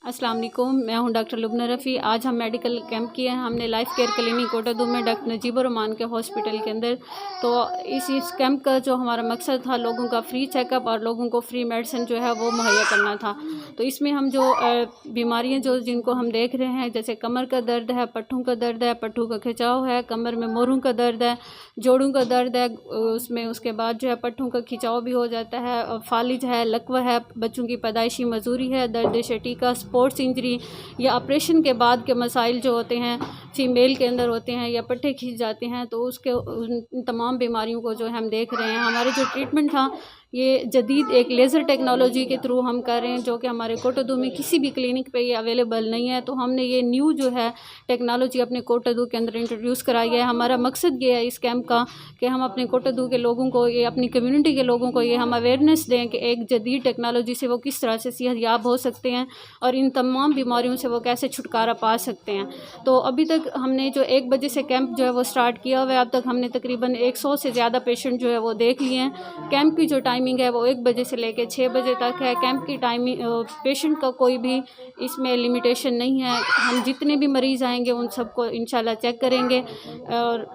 अस्सलाम वालेकुम, मैं हूं डॉक्टर लुबना रफ़ी। आज हम मेडिकल कैंप किए हैं हमने लाइफ केयर क्लिनिक कोटादू में डॉक्टर नजीबुर-रहमान के हॉस्पिटल के अंदर। तो इस कैंप का जो हमारा मकसद था लोगों का फ्री चेकअप और लोगों को फ्री मेडिसिन जो है वो मुहैया करना था। तो इसमें हम जो बीमारियां जो जिनको हम देख रहे हैं, जैसे कमर का दर्द है, पट्ठों का दर्द है, पट्ठों का खिंचाव है, कमर में मोरों का दर्द है, जोड़ों का दर्द है, उसमें उसके बाद जो है पट्ठों का खिंचाव भी हो जाता है, और फालिज है, लकवा है, बच्चों की पैदाइशी मजूरी है, दर्द शटीका, स्पोर्ट्स इंजरी या ऑपरेशन के बाद के मसाइल जो होते हैं फीमेल के अंदर होते हैं या पट्टे खींच जाते हैं, तो उसके उन तमाम बीमारियों को जो है हम देख रहे हैं। हमारे जो ट्रीटमेंट था ये जदीद एक लेज़र टेक्नोलॉजी के थ्रू हम कर रहे हैं, जो कि हमारे कोटादू में किसी भी क्लिनिक पे ये अवेलेबल नहीं है। तो हमने ये न्यू जो है टेक्नोलॉजी अपने कोटादू के अंदर इंट्रोड्यूस कराई है। हमारा मकसद ये है इस कैंप का कि हम अपने कोटादू के लोगों को, ये अपनी कम्युनिटी के लोगों को ये हम अवेयरनेस दें कि एक जदीद टेक्नोलॉजी से वो किस तरह से सेहत याब हो सकते हैं और इन तमाम बीमारियों से वो कैसे छुटकारा पा सकते हैं। तो अभी तक हमने जो 1 बजे से कैंप जो है वो स्टार्ट किया हुआ है, अब तक हमने तकरीबन 100 से ज़्यादा पेशेंट जो है वो देख लिए हैं। कैंप की जो टाइमिंग है वो 1 बजे से लेकर 6 बजे तक है। कैंप की टाइमिंग पेशेंट का कोई भी इसमें लिमिटेशन नहीं है। हम जितने भी मरीज़ आएंगे उन सबको इंशाल्लाह चेक करेंगे और